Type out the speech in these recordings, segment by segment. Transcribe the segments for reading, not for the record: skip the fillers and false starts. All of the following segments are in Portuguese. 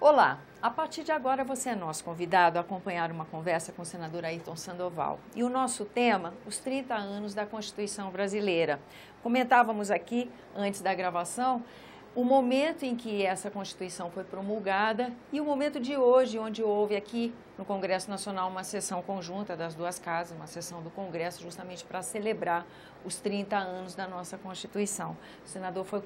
Olá, a partir de agora você é nosso convidado a acompanhar uma conversa com o senador Ayrton Sandoval. E o nosso tema, os 30 anos da Constituição Brasileira. Comentávamos aqui, antes da gravação, o momento em que essa Constituição foi promulgada e o momento de hoje, onde houve aqui no Congresso Nacional uma sessão conjunta das duas casas, uma sessão do Congresso justamente para celebrar os 30 anos da nossa Constituição. O senador foi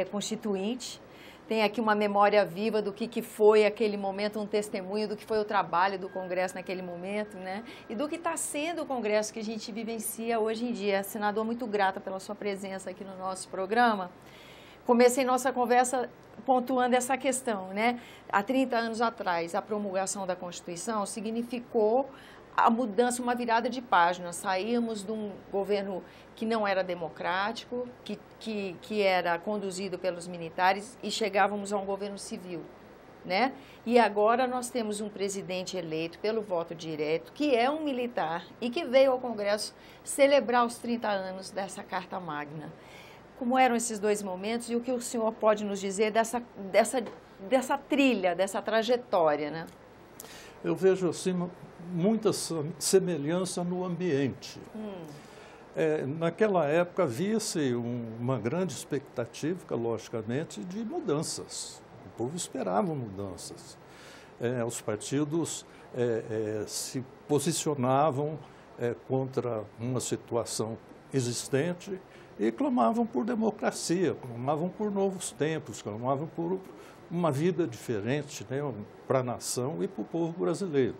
constituinte, tem aqui uma memória viva do que foi aquele momento, um testemunho do que foi o trabalho do Congresso naquele momento, né? E do que está sendo o Congresso que a gente vivencia hoje em dia. Senador, muito grata pela sua presença aqui no nosso programa. Comecei nossa conversa pontuando essa questão, né? Há 30 anos atrás, a promulgação da Constituição significou a mudança, uma virada de página. Saímos de um governo que não era democrático, que era conduzido pelos militares e chegávamos a um governo civil, né? E agora nós temos um presidente eleito pelo voto direto, que é um militar e que veio ao Congresso celebrar os 30 anos dessa Carta Magna. Como eram esses dois momentos e o que o senhor pode nos dizer dessa trilha, dessa trajetória, né? Eu vejo, assim, muita semelhança no ambiente. Naquela época havia-se uma grande expectativa, logicamente, de mudanças. O povo esperava mudanças. Os partidos se posicionavam contra uma situação existente e clamavam por democracia, clamavam por novos tempos, clamavam por uma vida diferente, né, para a nação e para o povo brasileiro.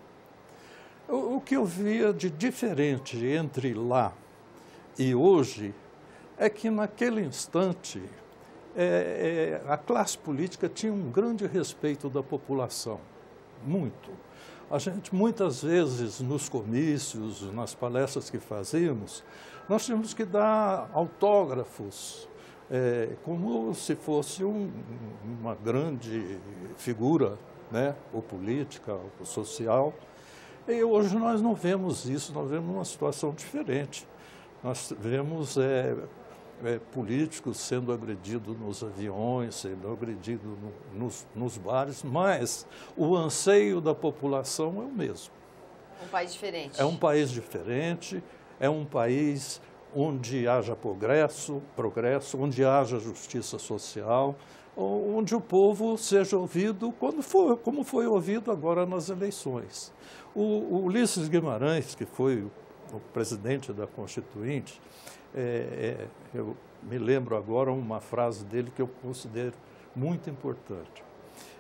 O que eu via de diferente entre lá e hoje é que naquele instante a classe política tinha um grande respeito da população, muito. A gente muitas vezes nos comícios, nas palestras que fazíamos, nós tínhamos que dar autógrafos, como se fosse uma grande figura, né, ou política, ou social. E hoje nós não vemos isso, nós vemos uma situação diferente. Nós vemos políticos sendo agredidos nos aviões, sendo agredidos nos bares, mas o anseio da população é o mesmo. Um país diferente. É um país diferente, é um país onde haja progresso, onde haja justiça social, onde o povo seja ouvido como foi ouvido agora nas eleições. O Ulisses Guimarães, que foi o presidente da Constituinte, eu me lembro agora uma frase dele que eu considero muito importante.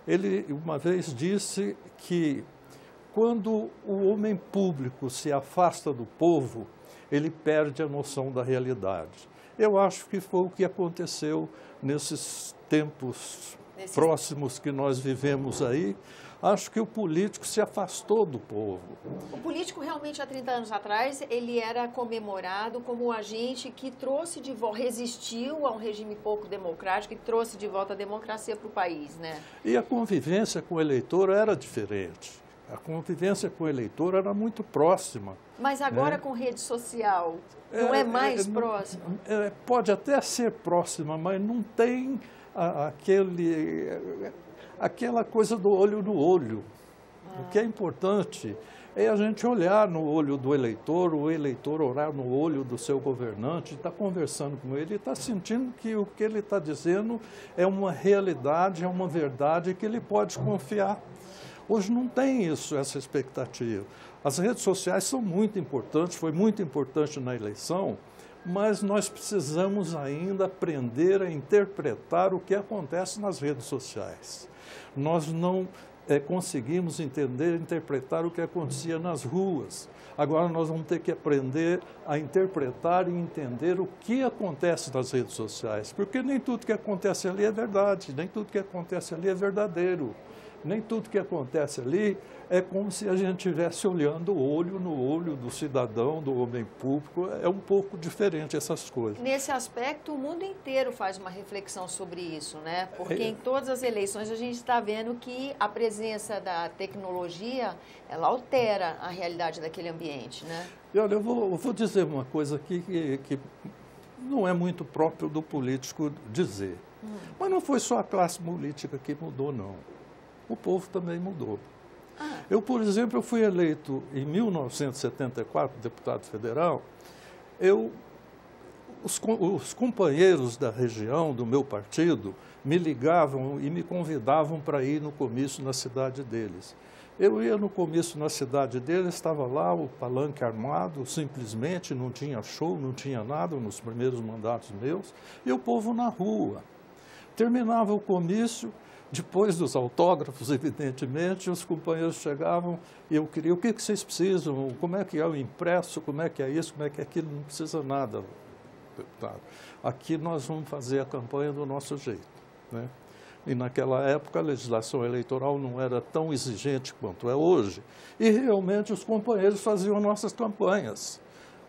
Ele uma vez disse que quando o homem público se afasta do povo, ele perde a noção da realidade. Eu acho que foi o que aconteceu nesses tempos próximos que nós vivemos aí. Acho que o político se afastou do povo. O político realmente há 30 anos atrás, ele era comemorado como o agente que trouxe de volta, resistiu a um regime pouco democrático e trouxe de volta a democracia para o país, né? E a convivência com o eleitor era diferente. A convivência com o eleitor era muito próxima. Mas agora, né, com rede social, não é mais próxima? Pode até ser próxima, mas não tem aquela coisa do olho no olho. O que é importante é a gente olhar no olho do eleitor, o eleitor olhar no olho do seu governante, estar conversando com ele e estar sentindo que o que ele está dizendo é uma realidade, é uma verdade que ele pode confiar. Hoje não tem isso, essa expectativa. As redes sociais são muito importantes, foi muito importante na eleição, mas nós precisamos ainda aprender a interpretar o que acontece nas redes sociais. Nós não conseguimos interpretar o que acontecia nas ruas. Agora nós vamos ter que aprender a interpretar e entender o que acontece nas redes sociais, porque nem tudo que acontece ali é verdade, nem tudo que acontece ali é verdadeiro. Nem tudo que acontece ali é como se a gente estivesse olhando o olho no olho do cidadão, do homem público. É um pouco diferente essas coisas. Nesse aspecto, o mundo inteiro faz uma reflexão sobre isso, né? Porque em todas as eleições a gente está vendo que a presença da tecnologia, ela altera a realidade daquele ambiente, né? E olha, eu vou dizer uma coisa aqui que não é muito próprio do político dizer. Mas não foi só a classe política que mudou, não. o povo também mudou. Eu, por exemplo, eu fui eleito em 1974, deputado federal. Os companheiros da região, do meu partido, me ligavam e me convidavam para ir no comício na cidade deles. Eu ia no comício na cidade deles, estava lá o palanque armado, simplesmente não tinha show, não tinha nada nos primeiros mandatos meus, e o povo na rua. Terminava o comício, depois dos autógrafos, evidentemente, os companheiros chegavam e eu queria, o que vocês precisam, como é que é o impresso, como é que é isso, como é que é aquilo, não precisa nada, deputado. Aqui nós vamos fazer a campanha do nosso jeito, né? E naquela época a legislação eleitoral não era tão exigente quanto é hoje, e realmente os companheiros faziam nossas campanhas.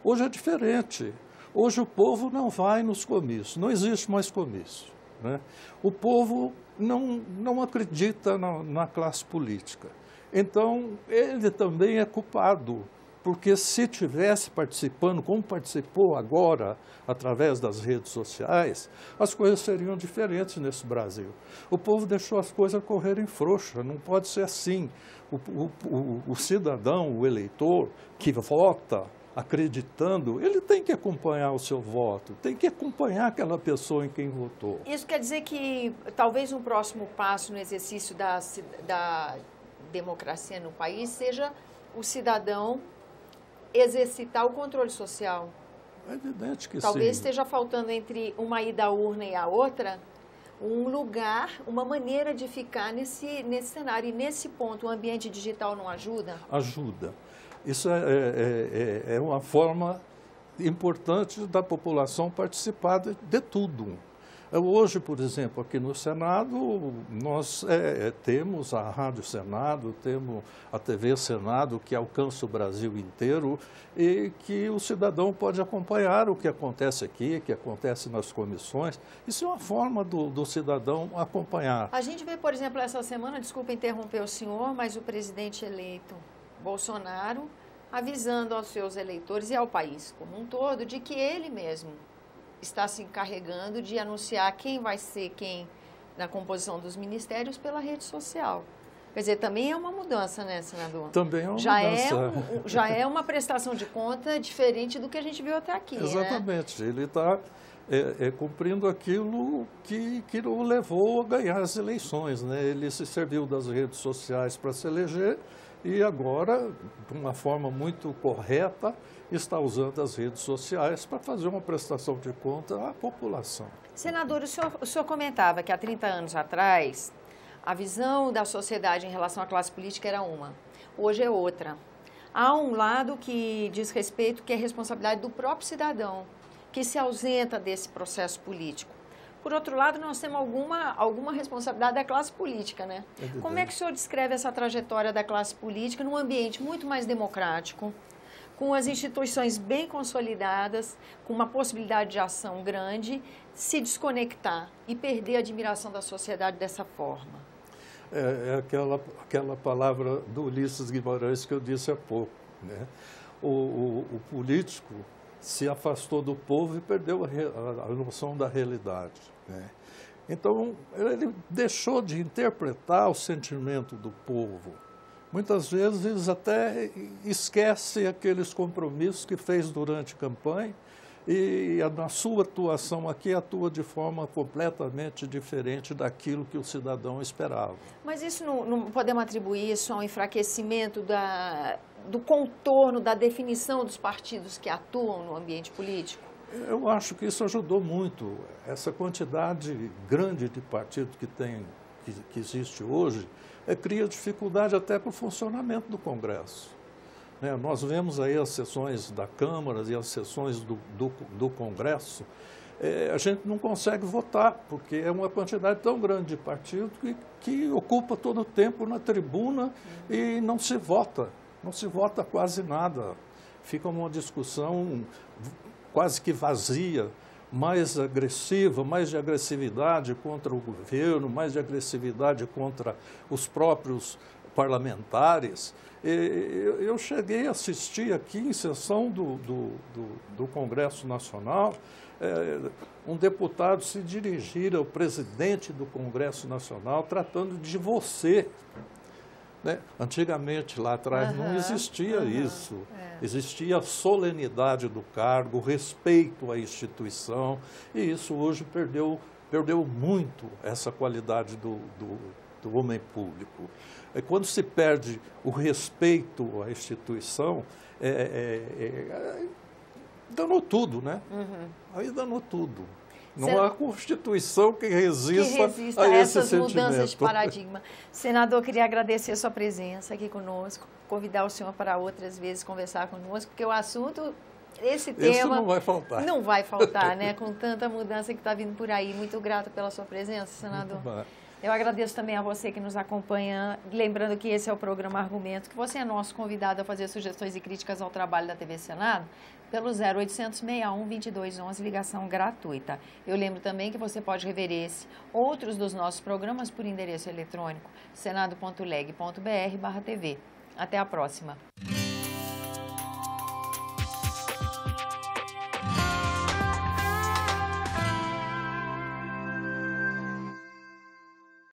Hoje é diferente. Hoje o povo não vai nos comícios, não existe mais comício, né? O povo não acredita na classe política. Então, ele também é culpado, porque se tivesse participando, como participou agora, através das redes sociais, as coisas seriam diferentes nesse Brasil. O povo deixou as coisas correrem frouxa, não pode ser assim. O cidadão, o eleitor que vota acreditando, ele tem que acompanhar o seu voto, tem que acompanhar aquela pessoa em quem votou. Isso quer dizer que talvez um próximo passo no exercício da democracia no país seja o cidadão exercitar o controle social. É evidente que talvez sim. Esteja faltando entre uma ida à urna e a outra um lugar, uma maneira de ficar nesse cenário. E nesse ponto, o ambiente digital não ajuda? Ajuda. Isso é uma forma importante da população participar de tudo. Hoje, por exemplo, aqui no Senado, nós temos a Rádio Senado, temos a TV Senado, que alcança o Brasil inteiro e que o cidadão pode acompanhar o que acontece aqui, o que acontece nas comissões. Isso é uma forma do cidadão acompanhar. A gente vê, por exemplo, essa semana, desculpa interromper o senhor, mas o presidente eleito Bolsonaro avisando aos seus eleitores e ao país como um todo de que ele mesmo está se encarregando de anunciar quem vai ser quem na composição dos ministérios pela rede social. Quer dizer, também é uma mudança, né, senador? Também é uma mudança. Já é uma prestação de conta diferente do que a gente viu até aqui. Exatamente. Né? Ele está cumprindo aquilo que o levou a ganhar as eleições, né? Ele se serviu das redes sociais para se eleger e agora, de uma forma muito correta, está usando as redes sociais para fazer uma prestação de conta à população. Senador, o senhor comentava que há 30 anos atrás, a visão da sociedade em relação à classe política era uma, hoje é outra. Há um lado que diz respeito, que é responsabilidade do próprio cidadão, que se ausenta desse processo político. Por outro lado, nós temos alguma responsabilidade da classe política, né? Como é que o senhor descreve essa trajetória da classe política num ambiente muito mais democrático, com as instituições bem consolidadas, com uma possibilidade de ação grande, se desconectar e perder a admiração da sociedade dessa forma? É aquela palavra do Ulisses Guimarães que eu disse há pouco, né? O político se afastou do povo e perdeu a noção da realidade, né? Então, ele deixou de interpretar o sentimento do povo. Muitas vezes até esquece aqueles compromissos que fez durante a campanha e na sua atuação aqui atua de forma completamente diferente daquilo que o cidadão esperava. Mas isso não podemos atribuir isso a um enfraquecimento do contorno, da definição dos partidos que atuam no ambiente político? Eu acho que isso ajudou muito. Essa quantidade grande de partidos que existe hoje cria dificuldade até para o funcionamento do Congresso. Né? Nós vemos aí as sessões da Câmara e as sessões do Congresso, a gente não consegue votar, porque é uma quantidade tão grande de partidos que ocupa todo o tempo na tribuna e não se vota quase nada. Fica uma discussão quase que vazia, mais agressiva, mais de agressividade contra o governo, mais de agressividade contra os próprios parlamentares. Eu cheguei a assistir aqui em sessão do Congresso Nacional um deputado se dirigir ao presidente do Congresso Nacional tratando de você. Né? Antigamente, lá atrás, não existia isso. Existia a solenidade do cargo, o respeito à instituição, e isso hoje perdeu muito essa qualidade do homem público. Quando se perde o respeito à instituição, danou tudo, né? Aí danou tudo. Não há Constituição que resista a essas mudanças de paradigma. Senador, queria agradecer a sua presença aqui conosco, convidar o senhor para outras vezes conversar conosco, porque o assunto, esse tema... não vai faltar. Não vai faltar, né? Com tanta mudança que está vindo por aí. Muito grata pela sua presença, senador. Eu agradeço também a você que nos acompanha, lembrando que esse é o programa Argumentos, que você é nosso convidado a fazer sugestões e críticas ao trabalho da TV Senado, pelo 0800 61 2211, ligação gratuita. Eu lembro também que você pode rever esse, outros dos nossos programas por endereço eletrônico, senado.leg.br/tv. Até a próxima.